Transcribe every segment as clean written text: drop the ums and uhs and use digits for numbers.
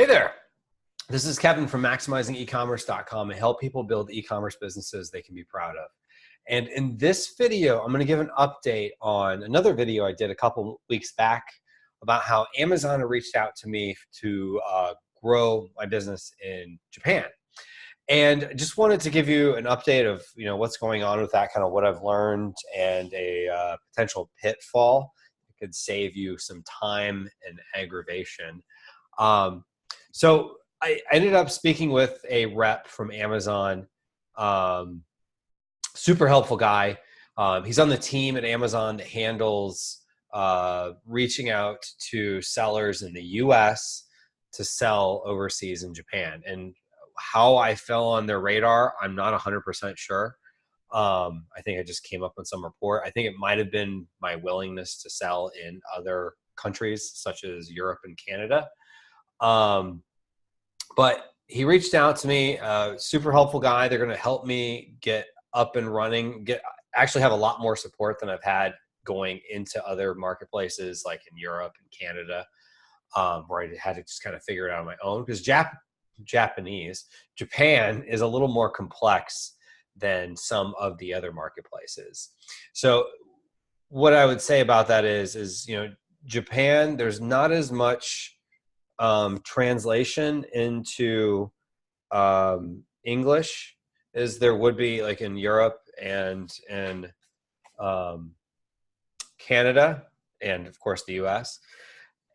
Hey there. This is Kevin from maximizingecommerce.com. I help people build e-commerce businesses they can be proud of. And in this video, I'm going to give an update on another video I did a couple weeks back about how Amazon reached out to me to grow my business in Japan. And I just wanted to give you an update of what's going on with that, kind of what I've learned, and a potential pitfall that could save you some time and aggravation. So I ended up speaking with a rep from Amazon, super helpful guy. He's on the team at Amazon that handles reaching out to sellers in the US to sell overseas in Japan. And how I fell on their radar, I'm not 100% sure. I think I just came up with some report. I think it might have been my willingness to sell in other countries such as Europe and Canada. But he reached out to me, super helpful guy. They're going to help me get up and running, actually have a lot more support than I've had going into other marketplaces like in Europe and Canada, where I had to just kind of figure it out on my own, because Japan is a little more complex than some of the other marketplaces. So what I would say about that is Japan, there's not as much translation into English as there would be like in Europe and in Canada, and of course the US.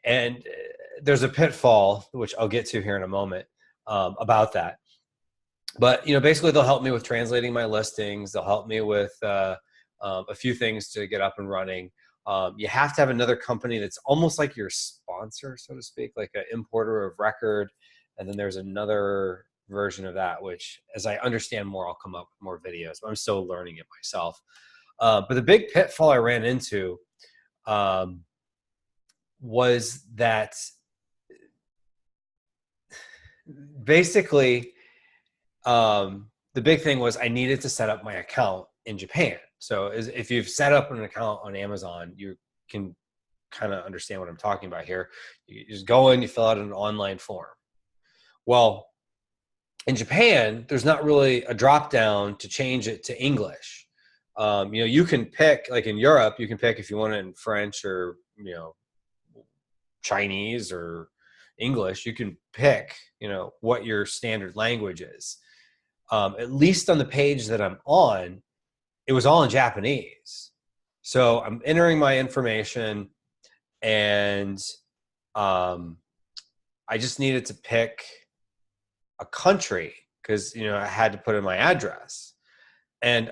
And there's a pitfall, which I'll get to here in a moment, about that. But basically they'll help me with translating my listings. They'll help me with a few things to get up and running. You have to have another company that's almost like your sponsor, so to speak, like an importer of record. And then there's another version of that, which, as I understand more, I'll come up with more videos, but I'm still learning it myself. But the big pitfall I ran into was that basically the big thing was I needed to set up my account in Japan. So if you've set up an account on Amazon, you can kind of understand what I'm talking about here. You just go in, you fill out an online form. Well, in Japan, there's not really a drop down to change it to English. You can pick, like in Europe, you can pick if you want it in French or Chinese or English. You can pick what your standard language is. At least on the page that I'm on, it was all in Japanese. So I'm entering my information, and I just needed to pick a country because I had to put in my address. And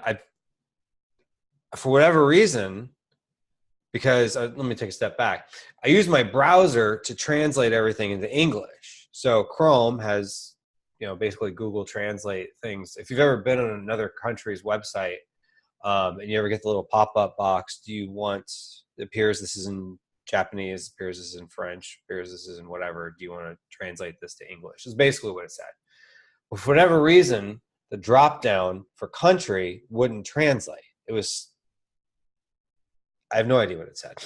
for whatever reason, because let me take a step back, I used my browser to translate everything into English. So Chrome has basically Google Translate things. If you've ever been on another country's website, and you ever get the little pop-up box, it appears this is in Japanese, appears this is in French, appears this is in whatever, do you want to translate this to English? Is basically what it said. But for whatever reason, the drop-down for country wouldn't translate. I have no idea what it said.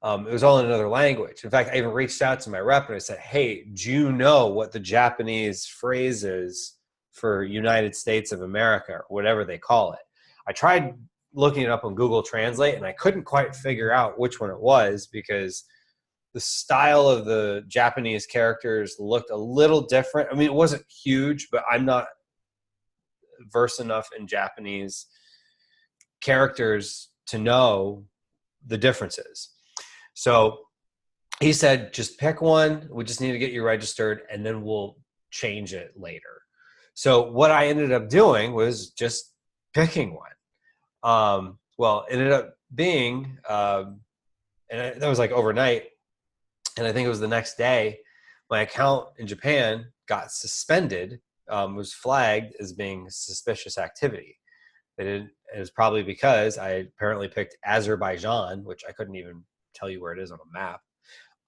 It was all in another language. In fact, I even reached out to my rep and I said, hey, do you know what the Japanese phrase is for United States of America, or whatever they call it? I tried looking it up on Google Translate, and I couldn't quite figure out which one it was because the style of the Japanese characters looked a little different. I mean, it wasn't huge, but I'm not versed enough in Japanese characters to know the differences. So he said, just pick one. We just need to get you registered, and then we'll change it later. So what I ended up doing was just picking one. Well, it ended up being, that was like overnight. And I think it was the next day, my account in Japan got suspended, was flagged as being suspicious activity. It was probably because I apparently picked Azerbaijan, which I couldn't even tell you where it is on a map.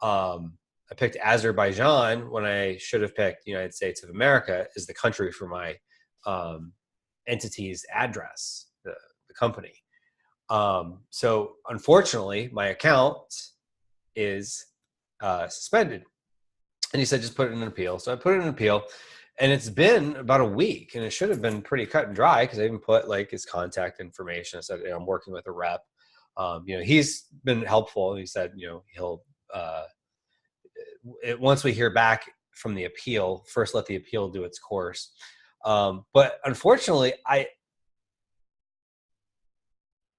I picked Azerbaijan when I should have picked United States of America as the country for my entity's address, the company. So unfortunately, my account is suspended. And he said, just put it in an appeal. So I put it in an appeal, and it's been about a week, and it should have been pretty cut and dry because I even put like his contact information. I said, you know, I'm working with a rep. You know, he's been helpful. He said, you know, he'll, once we hear back from the appeal, first let the appeal do its course. But unfortunately,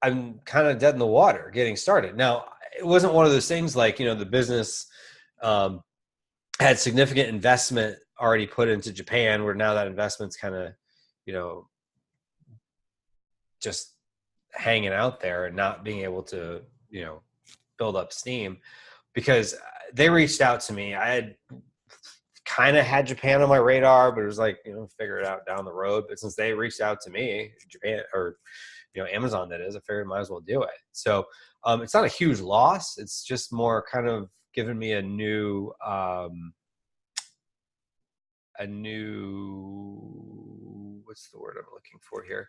I'm kind of dead in the water getting started. Now, it wasn't one of those things like, you know, the business had significant investment already put into Japan, where now that investment's kind of, you know, just hanging out there and not being able to, you know, build up steam, because they reached out to me. I had kind of had Japan on my radar, but it was like, you know, figure it out down the road. But since they reached out to me, Japan, or, you know, Amazon, that is, I figured I might as well do it. So it's not a huge loss. It's just more kind of giving me a new what's the word I'm looking for here?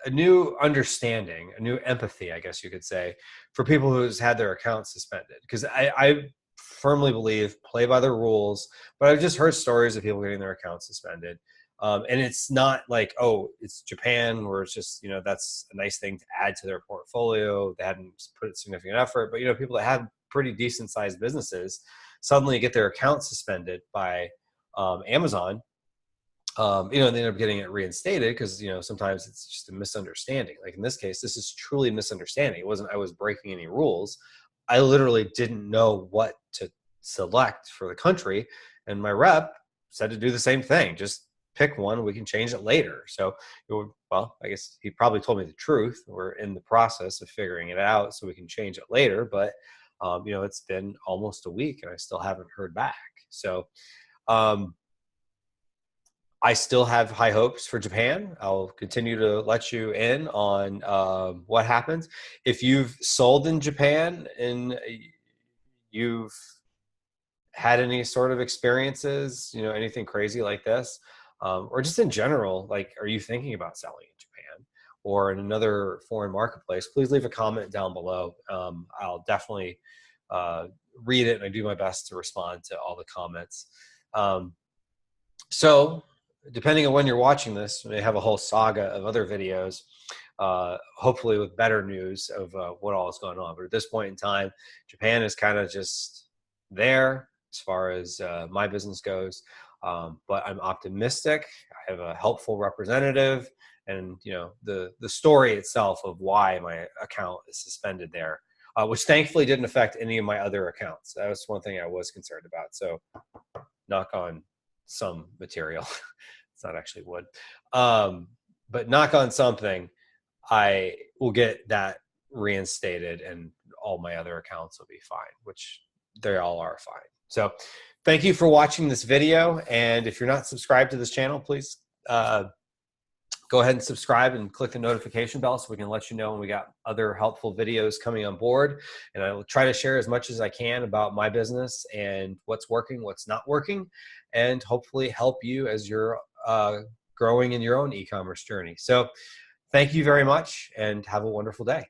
A new understanding, a new empathy, I guess you could say, for people who's had their accounts suspended. Because I firmly believe play by the rules, but I've just heard stories of people getting their accounts suspended. And it's not like, oh, it's Japan, where it's just, you know, that's a nice thing to add to their portfolio. They hadn't put significant effort, but, you know, people that have pretty decent sized businesses suddenly get their accounts suspended by Amazon. You know, and they end up getting it reinstated because, you know, sometimes it's just a misunderstanding. Like in this case, this is truly a misunderstanding. It wasn't I was breaking any rules. I literally didn't know what to select for the country, and my rep said to do the same thing. Just pick one. We can change it later. So, well, I guess he probably told me the truth. We're in the process of figuring it out, so we can change it later. But you know, it's been almost a week, and I still haven't heard back. So. I still have high hopes for Japan. I'll continue to let you in on what happens. If you've sold in Japan and you've had any sort of experiences, you know, anything crazy like this, or just in general, like, are you thinking about selling in Japan or in another foreign marketplace? Please leave a comment down below. I'll definitely read it, and I do my best to respond to all the comments. So, depending on when you're watching this, we may have a whole saga of other videos, hopefully with better news of what all is going on. But at this point in time, Japan is kind of just there as far as my business goes. But I'm optimistic. I have a helpful representative, and, you know, the story itself of why my account is suspended there, which thankfully didn't affect any of my other accounts. That was one thing I was concerned about. So, knock on some material. It's not actually wood. But knock on something, I will get that reinstated, and all my other accounts will be fine, which they all are fine. So thank you for watching this video. And if you're not subscribed to this channel, please go ahead and subscribe and click the notification bell so we can let you know when we got other helpful videos coming on board. And I will try to share as much as I can about my business and what's working, what's not working, and hopefully help you as you're growing in your own e-commerce journey. So thank you very much, and have a wonderful day.